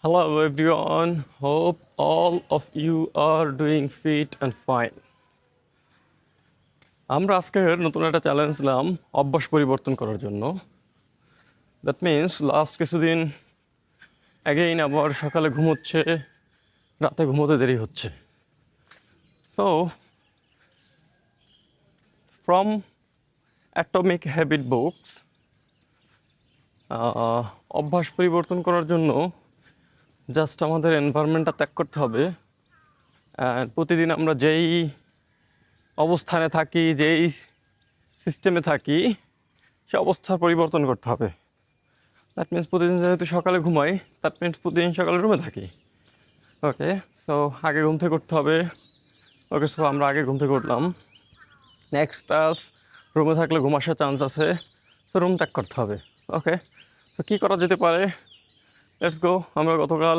Hello everyone, hope all of you are doing fit and fine. আমরা আজকের নতুন একটা চ্যালেঞ্জ নিলাম অভ্যাস পরিবর্তন করার জন্য। দ্যাট মিন্স লাস্ট কিছুদিন অ্যাগেইন আবার সকালে ঘুমোচ্ছে, রাতে ঘুমোতে দেরি হচ্ছে। So from atomic habit books অভ্যাস পরিবর্তন করার জন্য জাস্ট আমাদের এনভায়রনমেন্টটা ত্যাগ করতে হবে। প্রতিদিন আমরা যেই অবস্থানে থাকি, যেই সিস্টেমে থাকি, সে অবস্থার পরিবর্তন করতে হবে। দ্যাট মিন্স প্রতিদিন যেহেতু সকালে ঘুমাই, দ্যাট মিন্স প্রতিদিন সকালে রুমে থাকি। ওকে, সো আগে ঘুম থেকে উঠতে হবে। ওকে, সো আমরা আগে ঘুম থেকে উঠলাম। নেক্সট ক্লাস, রুমে থাকলে ঘুম আসার চান্স আছে, সো রুম ত্যাগ করতে হবে। ওকে, সো কী করা যেতে পারে? Let's go. আমরা গতকাল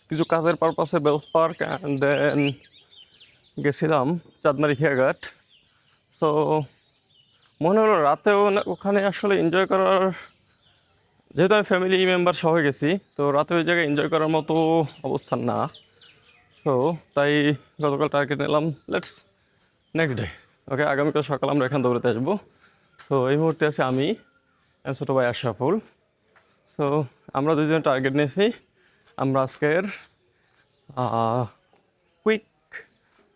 কিছু কাজের পারপাসে বেলস পার্ক অ্যান্ড দেন গেছিলাম চাঁদমারি খেয়াঘাট। সো মনে হলো রাতেও ওখানে আসলে এনজয় করার, যেহেতু আমি ফ্যামিলি মেম্বার সহ গেছি, তো রাতে ওই জায়গায় এনজয় করার মতো অবস্থান না। সো তাই গতকাল টার্গেট নিলাম, লেটস নেক্সট ডে। ওকে, আগামীকাল সকাল আমরা এখান দৌড়াতে আসবো। সো এই মুহূর্তে আছে আমি ছোটো ভাই আশরাফুল। সো আমরা দুজন টার্গেট নিয়েছি, আমরা আজকের কুইক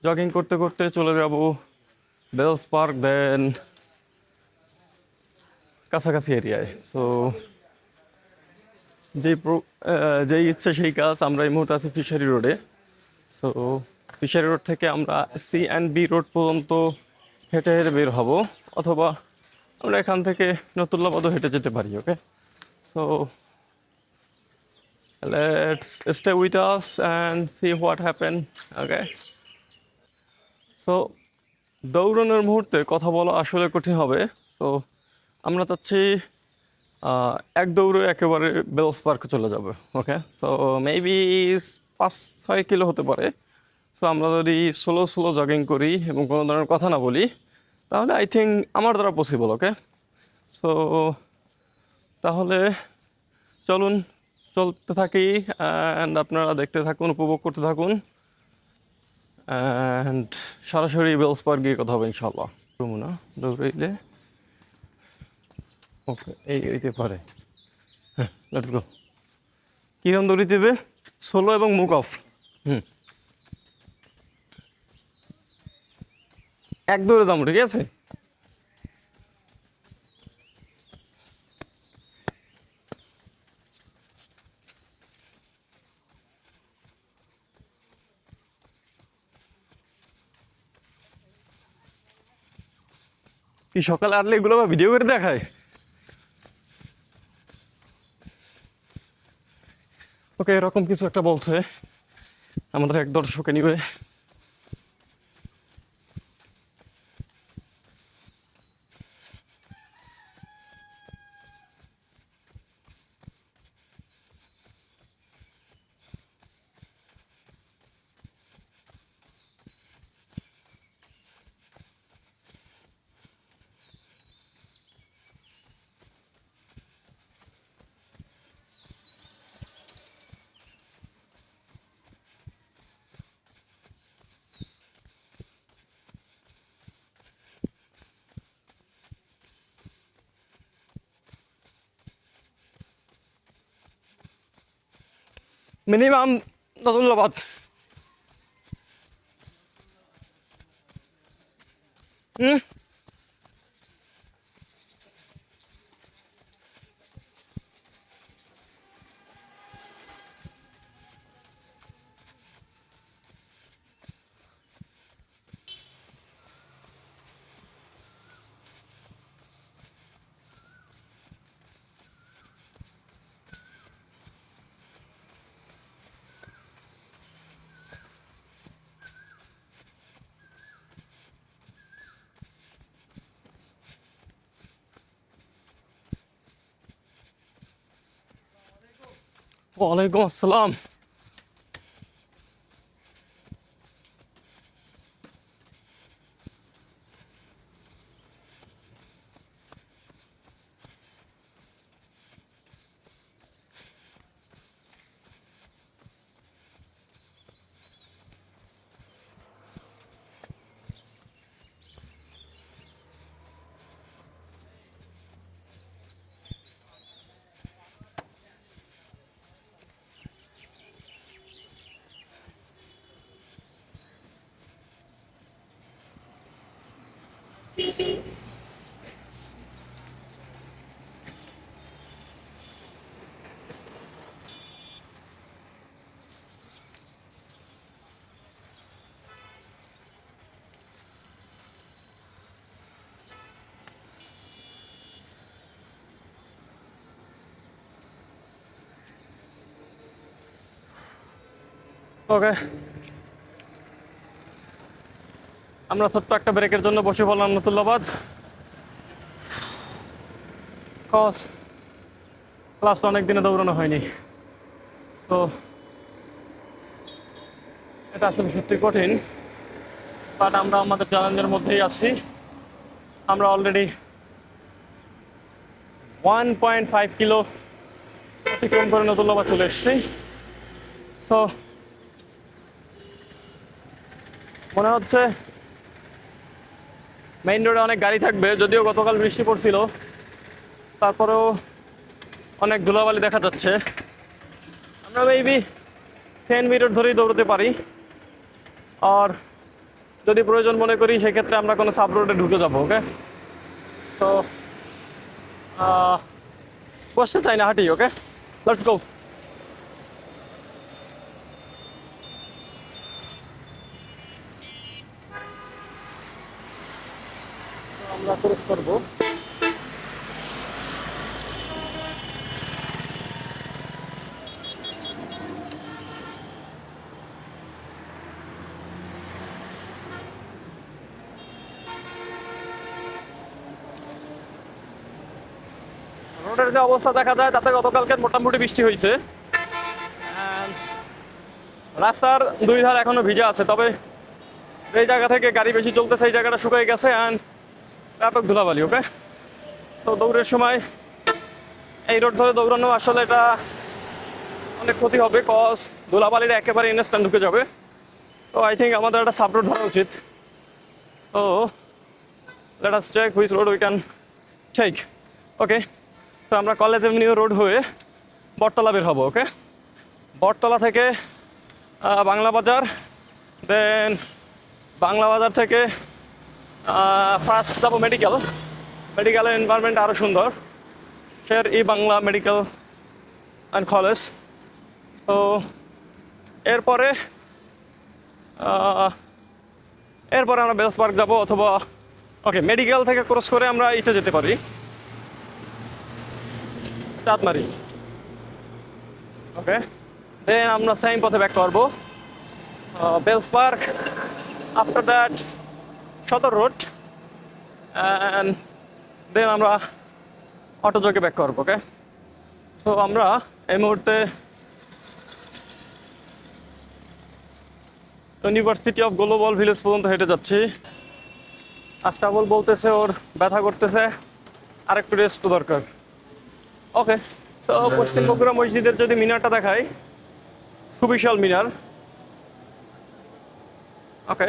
জগিং করতে করতে চলে যাব বেলস পার্ক, দেন কাছাকাছি এরিয়ায়। সো যেই ইচ্ছে সেই কাজ। আমরা এই মুহূর্তে আছি ফিশারি রোডে। সো ফিশারি রোড থেকে আমরা C&B রোড পর্যন্ত হেঁটে হেঁটে বের হব, অথবা আমরা এখান থেকে নতুল্লাবাদও হেঁটে যেতে পারি। Okay, so let's stay with us and see what happen. Okay, so দৌড়ানোর মুহূর্তে কথা বলা আসলে কঠিন হবে। সো আমরা চাচ্ছি এক দৌড়ে একেবারে বেলস পার্কে চলে যাবে। ওকে, সো মেবি 5-6 কিলো হতে পারে। সো আমরা যদি স্লো স্লো জগিং করি এবং কোনো ধরনের কথা না বলি, তাহলে আই থিঙ্ক আমার দ্বারা পসিবল। ওকে, সো তাহলে চলুন চলতে থাকি, অ্যান্ড আপনারা দেখতে থাকুন, উপভোগ করতে থাকুন, অ্যান্ড সরাসরি বেলস পার্ক গিয়ে কথা হবে ইনশাল্লাহ। না দৌড়াইলে ওকে এইতে পারে। হ্যাঁ, লেটস গো। কীরকম দৌড়িতে হবে? সোলো এবং মুখ অফ। এক দৌড়ে যাবো, ঠিক আছে? কি সকালে আটলে এগুলো আবার ভিডিও করে দেখায়? ওকে, এরকম কিছু একটা বলছে, আমাদের এক দর্শকে নিবে। মিনিমাম ধন্যবাদ। হুম, ওয়ালাইকুম আসসালাম। ওকে, আমরা ছোট্ট একটা ব্রেকের জন্য বসে পড়লাম নতুল্লাবাদ, কজ লাস্ট অনেক দিনে দৌড়ানো হয়নি। তো এটা আসলে সত্যি কঠিন, বাট আমরা আমাদের চ্যালেঞ্জের মধ্যেই আছি। আমরা অলরেডি 1.5 কিলো অতিক্রম করে নতুল্লাবাদ চলে এসেছি। সো মনে হচ্ছে মেইন রোডে অনেক গাড়ি থাকবে, যদিও গতকাল বৃষ্টি পড়ছিল, তারপরেও অনেক ধুলাবালি দেখা যাচ্ছে। আমরা মেবি সেন্ট রোড ধরেই দৌড়তে পারি, আর যদি প্রয়োজন মনে করি সেক্ষেত্রে আমরা কোনো সাব রোডে ঢুকে যাবো। ওকে, তো বসতে চাই না, হাঁটি। ওকে, লেটস গো। আমরা ক্রস করবো। রোডের যে অবস্থা দেখা যায় তাতে গতকালকে মোটামুটি বৃষ্টি হয়েছে। And রাস্তার দুই ধার এখনো ভিজা আছে, তবে এই জায়গা থেকে গাড়ি বেশি চলতেছে এই জায়গাটা শুকিয়ে গেছে অ্যান্ড ব্যাপক ধুলাবালি। ওকে, তো দৌড়ের সময় এই রোড ধরে দৌড়ানো আসলে এটা অনেক ক্ষতি হবে, কজ ধুলাবালিটা একেবারে ইনস্ট্যান্ট ঢুকে যাবে। তো আই থিঙ্ক আমাদের একটা সাব রোড ধরা উচিত। তো let us check which road we can take. Okay, তো আমরা কলেজ এভিনিউ রোড হয়ে বটতলা বের হবো। ওকে, বটতলা থেকে বাংলা বাজার, দেন বাংলা বাজার থেকে ফার্স্ট যাবো মেডিকেল। মেডিকেলের এনভায়রনমেন্ট আরও সুন্দর, শের ই বাংলা মেডিকেল অ্যান্ড কলেজ। তো এরপরে এরপরে আমরা বেলস পার্ক যাবো, অথবা ওকে মেডিকেল থেকে ক্রস করে আমরা ইতে যেতে পারি, চাঁদমারি। ওকে, দেন আমরা সেম পথে ব্যাক করবো, বেলস পার্ক, আফটার দ্যাট সদর রোড, অ্যান্ড দেন আমরা অটো যোগে ব্যাক করবো। ওকে, তো আমরা এই মুহূর্তে ইউনিভার্সিটি অফ গ্লোবাল ভিলেজ পর্যন্ত হেঁটে যাচ্ছি। আশরাফুল বলতেছে ওর ব্যথা করতেছে, আরেকটু রেস্ট দরকার। ওকে, সো পশ্চিম বগুড়া মসজিদের যদি মিনারটা দেখাই, সুবিশাল মিনার। ওকে,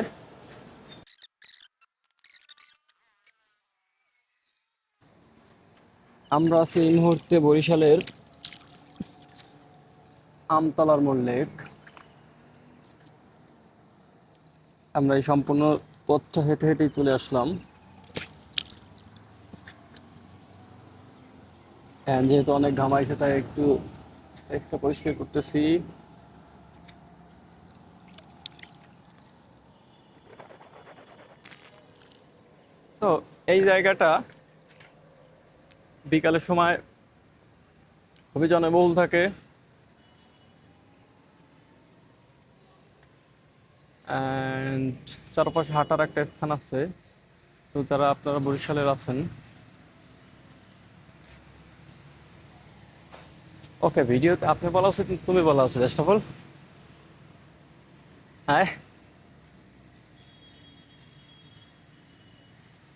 আমরা আছি এই মুহূর্তে বরিশালের আমতলার মোড় লেক। আমরা এই সম্পূর্ণ পথটা হেঁটে হেঁটেই চলে আসলাম, যেহেতু অনেক ঘামাইছে তাই একটু এক্সট্রা পরিষ্কার করতেছি। তো এই জায়গাটা বিকালের সময় খুবই জনবহুল থাকে, অ্যান্ড চারপাশে হাঁটার একটা স্থান আছে। তো যারা আপনারা বরিশালের আছেন, ওকে ভিডিওতে আপনি বলা উচিত, তুমি বলা উচিত আশরাফুল। হ্যাঁ,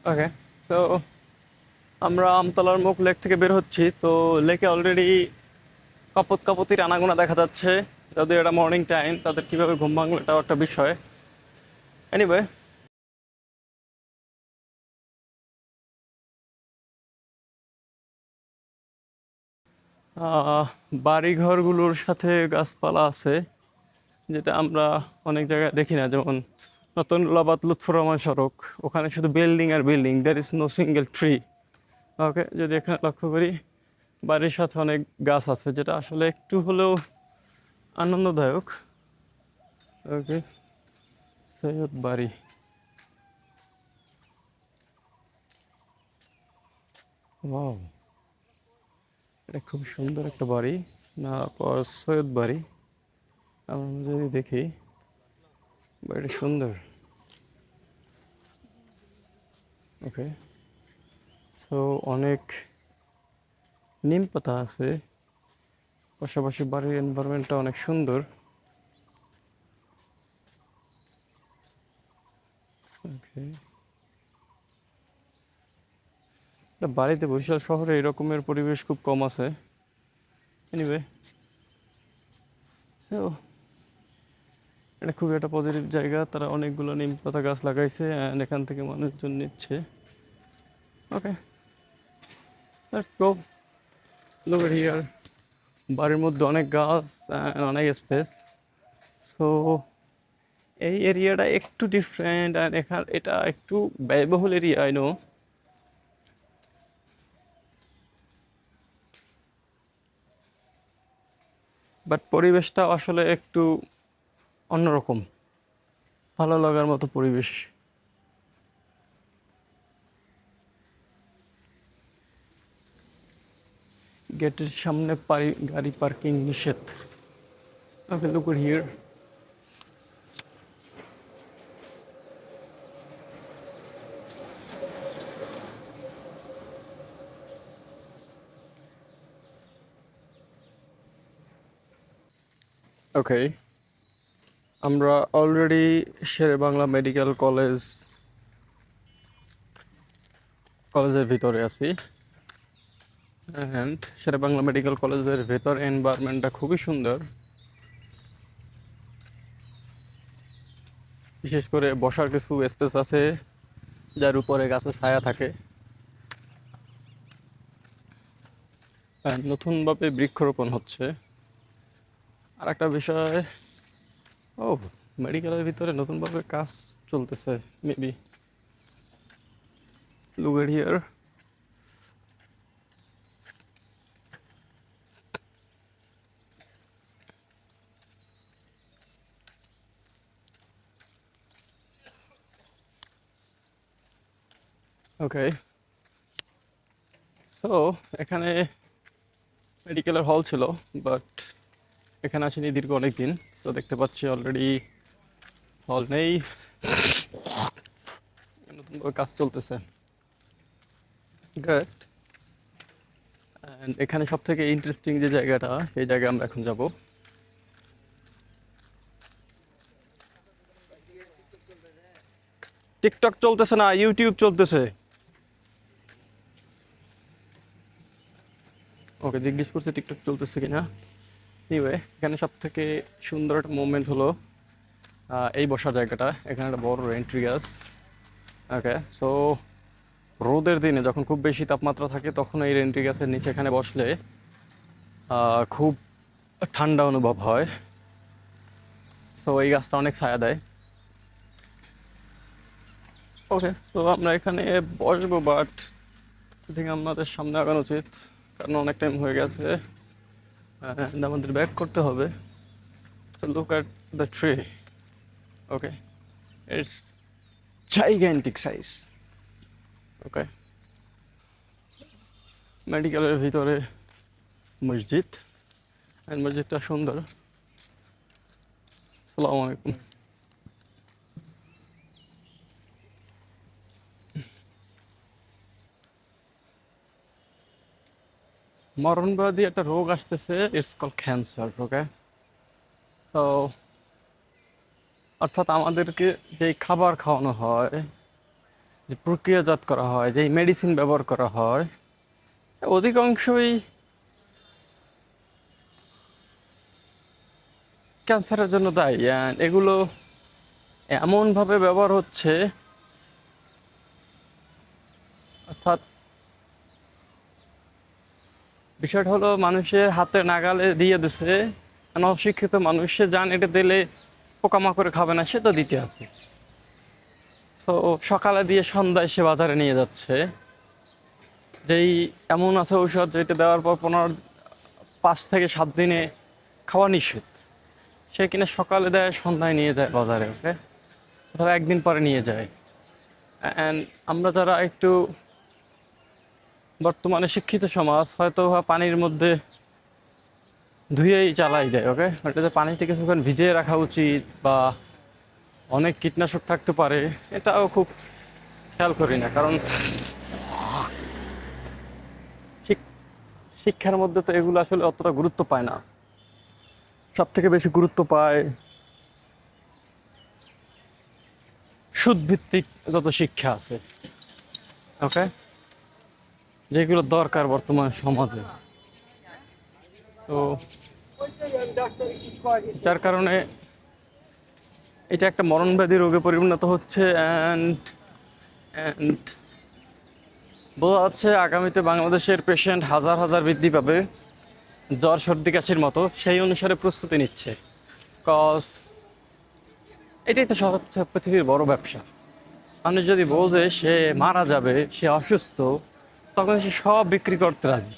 ওকে, সো আমরা আমতলার মুখ লেক থেকে বের হচ্ছি। তো লেকে অলরেডি কাপত কাপতির আনাগোনা দেখা যাচ্ছে, যদি এটা মর্নিং টাইম, তাদের কিভাবে ঘুম ভাঙলো এটাও একটা বিষয়। এনিওয়ে, বাড়িঘরগুলোর সাথে গাছপালা আছে, যেটা আমরা অনেক জায়গায় দেখি না, যেমন নতুন লাবাদ লুৎফর রহমান সড়ক, ওখানে শুধু বিল্ডিং আর building, there is no single tree. Okay, যদি এখানে লক্ষ্য করি বাড়ির সাথে অনেক গাছ আছে, যেটা আসলে একটু হলেও আনন্দদায়ক। ওকে, সৈয়দ বাড়ি, ওয়াও, এটা খুব সুন্দর একটা বাড়ি, না সৈয়দ বাড়ি। আমরা যদি দেখি বাড়িটা সুন্দর। ওকে, সো অনেক নিম পাতা আছে, পাশাপাশি বাড়ির এনভায়রনমেন্টটা অনেক সুন্দর। ওকে, বাড়িতে বরিশাল শহরে এরকমের পরিবেশ খুব কম আছে। এনিওয়ে, সো এটা খুবই একটা পজিটিভ জায়গা। তারা অনেকগুলো নিম পাতা গাছ লাগাইছে অ্যান্ড এখান থেকে মানুষজন নিচ্ছে। Okay, let's go. Look at here, বাড়ির মধ্যে অনেক গাছ and অনেক স্পেস। সো এই এরিয়াটা একটু ডিফারেন্ট অ্যান্ড এটা একটু ব্যয়বহুল এরিয়া, আই নো। বাট পরিবেশটা আসলে একটু অন্যরকম, ভালো লাগার মতো পরিবেশ। গেটের সামনে গাড়ি পার্কিং নিষেধ। ওকে, লুক এট হিয়ার। ওকে, আমরা অলরেডি শেরেবাংলা মেডিকেল কলেজের ভিতরে আছি অ্যান্ড শেরেবাংলা মেডিকেল কলেজের ভেতর এনভায়রনমেন্টটা খুবই সুন্দর। বিশেষ করে বসার কিছু স্পেস আছে যার উপরে গাছের ছায়া থাকে। নতুনভাবে বৃক্ষরোপণ হচ্ছে। আর একটা বিষয়, ও মেডিকেলের ভিতরে নতুনভাবে কাজ চলতেছে maybe. Look at here. Okay, so এখানে মেডিকেলের হল ছিল, বাট এখানে আসেনি দীর্ঘ অনেক দিন। তো দেখতে পাচ্ছি অলরেডি হল নেই, নতুনভাবে কাজ চলতেছে। গুড। অ্যান্ড এখানে সব থেকে ইন্টারেস্টিং যে জায়গাটা, এই জায়গায় আমরা এখন যাব। টিকটক চলতেছে না, ইউটিউব চলতেছে। ওকে, জিজ্ঞেস করছে টিকটক চলতেছে কিনা। এনিওয়ে, এখানে সব থেকে সুন্দর একটা মোমেন্ট হলো এই বসার জায়গাটা। এখানে একটা বড় এন্ট্রি গাছ। ওকে, সো রোদের দিনে যখন খুব বেশি তাপমাত্রা থাকে তখন এই এন্ট্রি গাছের নিচে এখানে বসলে খুব ঠান্ডা অনুভব হয়। সো এই গাছটা অনেক ছায়া দেয়। ওকে, সো আমরা এখানে বসবো, বাট থেকে আমাদের সামনে আগানো উচিত, কারণ অনেক টাইম হয়ে গেছে and আমাদের ব্যাক করতে হবে। তো look at the tree. Okay, it's gigantic size. Okay, মেডিকেলের ভিতরে মসজিদ, অ্যান্ড মসজিদটা সুন্দর। আসসালামু আলাইকুম। মরণব্যাধি একটা রোগ আসতেছে, it's call cancer. Okay, so অর্থাৎ আমাদেরকে যেই খাবার খাওয়ানো হয়, যে প্রক্রিয়াজাত করা হয়, যেই মেডিসিন ব্যবহার করা হয়, অধিকাংশই ক্যান্সারের জন্য দায়ী। অ্যান্ড এগুলো এমনভাবে ব্যবহার হচ্ছে, অর্থাৎ বিষয়টা হলো মানুষের হাতে নাগালে দিয়ে দিছে। অশিক্ষিত মানুষ সে জান এটা দিলে পোকামাকড়ে খাবে না, সে তো দিতে আছে। সো সকালে দিয়ে সন্ধ্যায় সে বাজারে নিয়ে যাচ্ছে। যেই এমন আছে ঔষধ যেটা দেওয়ার পর 5 থেকে 7 দিনে খাওয়া নিষেধ, সে কিনা সকালে দেয় সন্ধ্যায় নিয়ে যায় বাজারে। ওকে, অথবা একদিন পরে নিয়ে যায়। অ্যান্ড আমরা যারা একটু বর্তমানে শিক্ষিত সমাজ, হয়তো বা পানির মধ্যে ধুয়েই চালাই দেয়। ওকে, ওটাতে পানিতে কিছুক্ষণ ভিজিয়ে রাখা উচিত, বা অনেক কীটনাশক থাকতে পারে, এটাও খুব খেয়াল করি না, কারণ শিক্ষার মধ্যে তো এগুলো আসলে অতটা গুরুত্ব পায় না। সব থেকে বেশি গুরুত্ব পায় সুদভিত্তিক যত শিক্ষা আছে, ওকে, যেগুলো দরকার বর্তমান সমাজে। তো যার কারণে এটা একটা মরণব্যাধি রোগে পরিণত হচ্ছে। অ্যান্ড বোঝা যাচ্ছে আগামীতে বাংলাদেশের পেশেন্ট হাজার হাজার বৃদ্ধি পাবে, জ্বর সর্দি কাশির মতো। সেই অনুসারে প্রস্তুতি নিচ্ছে, কজ এটাই তো সবচেয়ে পৃথিবীর বড় ব্যবসা। মানুষ যদি বোঝে সে মারা যাবে, সে অসুস্থ, তখন সে সব বিক্রি করতে রাজি,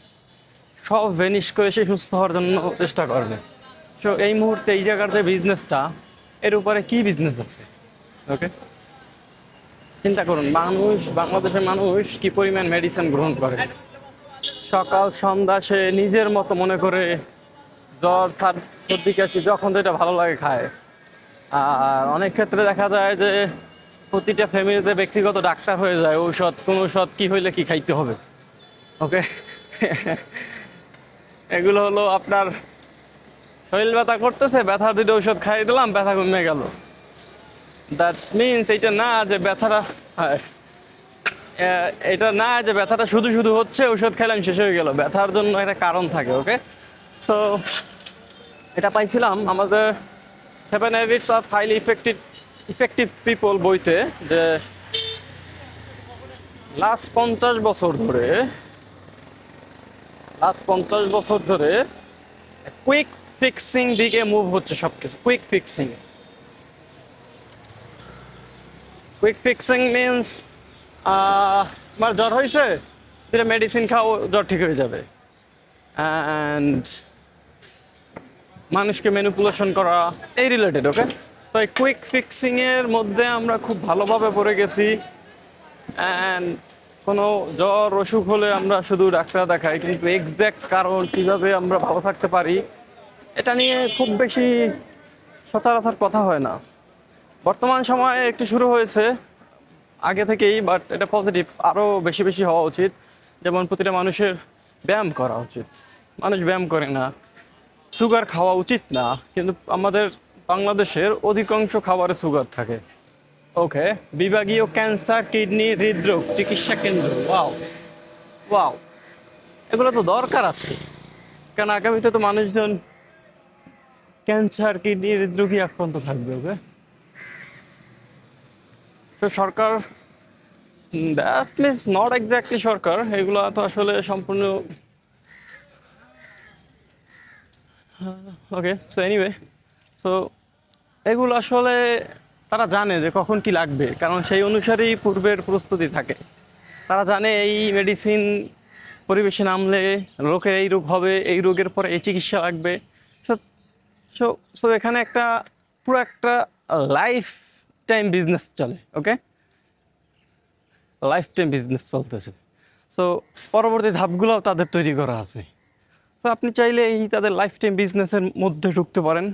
সব ভেনিশ করে সে সুস্থ হওয়ার জন্য চেষ্টা করবে। সো এই মুহূর্তে এই জায়গার যে বিজনেসটা, এর উপরে কি বিজনেস আছে? ওকে, চিন্তা করুন, বাংলাদেশের মানুষ কি পরিমাণ মেডিসিন গ্রহণ করে। সকাল সন্ধ্যা সে নিজের মতো মনে করে জ্বর সর্দি কাশি যখন যেটা ভালো লাগে খায়। আর অনেক ক্ষেত্রে দেখা যায় যে প্রতিটা ফ্যামিলিতে ব্যক্তিগত ডাক্তার হয়ে যায়, কোন ঔষধ কি হইলে কি খাইতে হবে। ওকে, এগুলো হলো আপনার শরীর ব্যথা করতেছে, ব্যথার দুটো ঔষধ খাইয়ে দিলাম, ব্যথা কমে গেল। দ্যাট মিনস এটা না যে ব্যথাটা, এটা না যে ব্যথাটা শুধু শুধু হচ্ছে, ঔষধ খাইলাম শেষ হয়ে গেল। ব্যথার জন্য একটা কারণ থাকে। ওকে, সো এটা পাইছিলাম আমাদের 7 habits of highly effective people বইতে, যে লাস্ট 50 বছর ধরে কুইক ফিক্সিং দিকে মুভ হচ্ছে সবকিছু। কুইক ফিক্সিং মিনস আমার জ্বর হয়েছে, যেটা মেডিসিন খাও, জ্বর ঠিক হয়ে যাবে। অ্যান্ড মানুষকে ম্যানিপুলেশন করা, এই রিলেটেড। ওকে, তো এই কুইক ফিক্সিংয়ের মধ্যে আমরা খুব ভালোভাবে পড়ে গেছি। অ্যান্ড কোনো জ্বর অসুখ হলে আমরা শুধু ডাক্তার দেখাই, কিন্তু এক্স্যাক্ট কারণ কীভাবে আমরা ভালো থাকতে পারি এটা নিয়ে খুব বেশি সচরাচর কথা হয় না। বর্তমান সময়ে একটু শুরু হয়েছে আগে থেকেই, বাট এটা পজিটিভ, আরও বেশি বেশি হওয়া উচিত। যেমন প্রতিটা মানুষের ব্যায়াম করা উচিত, মানুষ ব্যায়াম করে না। সুগার খাওয়া উচিত না, কিন্তু আমাদের বাংলাদেশের অধিকাংশ খাবারে সুগার থাকে। ওকে, বিভাগীয় ক্যান্সার, কিডনি, হৃদরোগ চিকিৎসা কেন্দ্র, ওয়াও ওয়াও, এগুলো তো দরকার আছে, কারণ আগামীতে তো মানুষজন ক্যান্সার, কিডনি, হৃদরোগী আক্রান্ত থাকবে। ওকে, তো সরকার, দ্যাট মিনস নট এক্স্যাক্টলি সরকার, এগুলো তো আসলে সম্পূর্ণ, ওকে, সো এনিওয়ে, সো এগুলো আসলে তারা জানে যে কখন কি লাগবে, কারণ সেই অনুসারেই পূর্বের প্রস্তুতি থাকে। তারা জানে এই মেডিসিন পরিবেশে নামলে লোকের এই রোগ হবে, এই রোগের পরে এই চিকিৎসা লাগবে। সো সো সো এখানে পুরো একটা লাইফ টাইম বিজনেস চলে। ওকে, লাইফ টাইম বিজনেস চলতেছে। সো পরবর্তী ধাপগুলো তাদের তৈরি করা আছে। তো আপনি চাইলে এই তাদের লাইফ টাইম বিজনেসের মধ্যে ঢুকতে পারেন,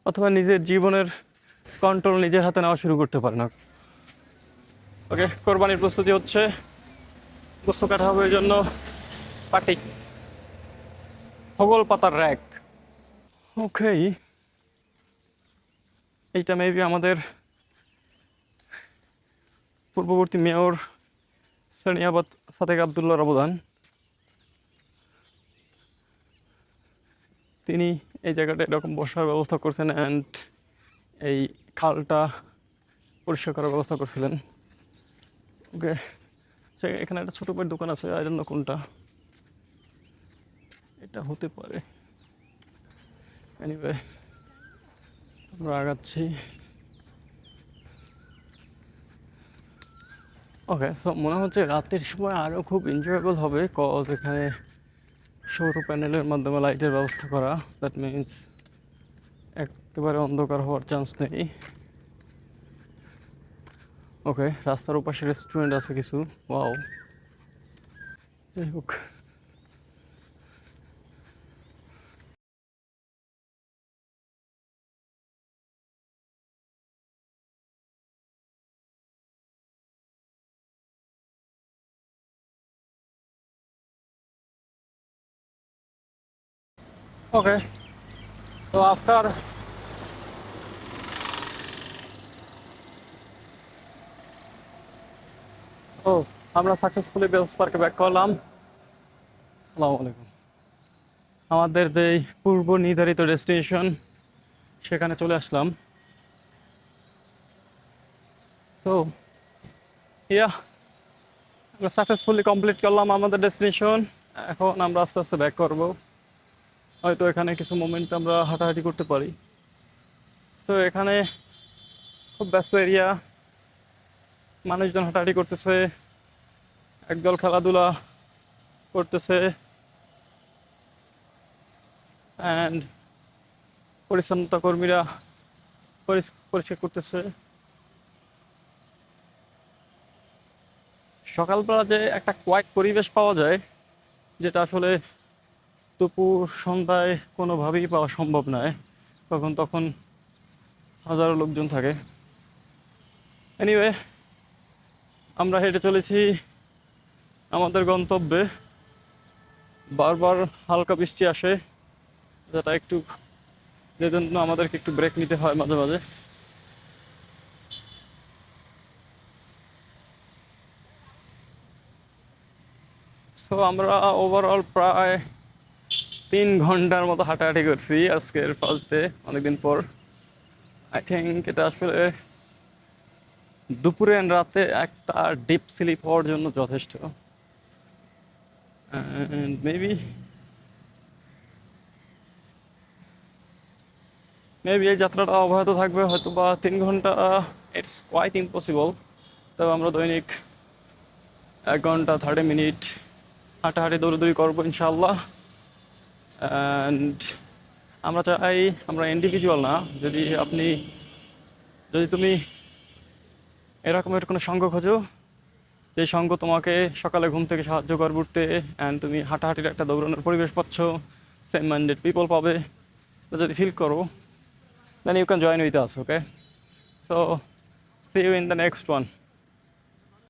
অথবা নিজের জীবনের কন্ট্রোল নিজের হাতে নেওয়া শুরু করতে পারেন। ওকে, কোরবানির প্রস্তুতি হচ্ছে, গোস্ত কাটা হবে, এই জন্য পাটি, হগল পাতার র্যাক। ওকে, এইটা মেবি আমাদের পূর্ববর্তী মেয়র সানিয়াবাদ সাদেক আবদুল্লাহর অবদান। তিনি এই জায়গাটা এরকম বসার ব্যবস্থা করছেন, অ্যান্ড এই খালটা পরিষ্কার করার ব্যবস্থা করছিলেন। ওকে, সে এখানে একটা ছোটো বইয়ের দোকান আছে, আই ডোন্ট নো কোনটা, এটা হতে পারে। এনিওয়ে, আমরা আগাচ্ছি। ওকে, সো মনে হচ্ছে রাতের সময় আরও খুব এনজয়েবল হবে, কজ এখানে সৌর প্যানেলের মাধ্যমে লাইটের ব্যবস্থা করা। দ্যাট মিনস একেবারে অন্ধকার হওয়ার চান্স নেই। ওকে, রাস্তার ওপাশে রেস্টুরেন্ট আছে কিছু, ওয়াও। যাই হোক, ওকে, সো আফটার ও আমরা সাকসেসফুলি বেলস পার্কে ব্যাক করলাম। আসসালামু আলাইকুম। আমাদের যে পূর্ব নির্ধারিত ডেস্টিনেশন সেখানে চলে আসলাম। সো ইয়া, আমরা সাকসেসফুলি কমপ্লিট করলাম আমাদের ডেস্টিনেশন। এখন আমরা আস্তে আস্তে ব্যাক করব। হয়তো এখানে কিছু মোমেন্ট আমরা হাঁটাহাঁটি করতে পারি। তো এখানে খুব ব্যস্ত এরিয়া, মানুষজন হাঁটাহাঁটি করতেছে, একদল খেলাধুলা করতেছে, অ্যান্ড পরিচ্ছন্নতা কর্মীরা পরিষ্কার করতেছে। সকালবেলা যে একটা কোয়াইট পরিবেশ পাওয়া যায়, যেটা আসলে দুপুর সন্ধ্যায় কোনোভাবেই পাওয়া সম্ভব নয়, তখন হাজারো লোকজন থাকে। এনিওয়ে, আমরা হেঁটে চলেছি আমাদের গন্তব্যে। বারবার হালকা বৃষ্টি আসে, যেটা একটু, যে জন্য আমাদেরকে একটু ব্রেক নিতে হয় মাঝে মাঝে। সো আমরা ওভারঅল প্রায় 3 ঘন্টার মতো হাঁটাহাঁটি করছি আজকের ফার্স্ট ডে, অনেকদিন পর। আই থিঙ্ক এটা আসলে দুপুরে and রাতে একটা ডিপ স্লিপ হওয়ার জন্য যথেষ্ট। অ্যান্ড মেবি এই যাত্রাটা অব্যাহত থাকবে হয়তো বা 3 ঘন্টা। It's quite impossible. তবে আমরা দৈনিক 1 ঘন্টা 30 মিনিট হাঁটাহাঁটি দৌড়াদৌড়ি করবো ইনশাল্লাহ। অ্যান্ড আমরা চাই, আমরা ইন্ডিভিজুয়াল না, যদি তুমি এরকমের কোনো সঙ্গ খোঁজো, যে সঙ্গ তোমাকে সকালে ঘুম থেকে সাহায্য করবে উঠতে, অ্যান্ড তুমি হাঁটাহাঁটির একটা দৌড়ানোর পরিবেশ পাচ্ছ, সেম মাইন্ডেড পিপল পাবে, তো যদি ফিল করো, then you can join with us, okay? So see you in the next one.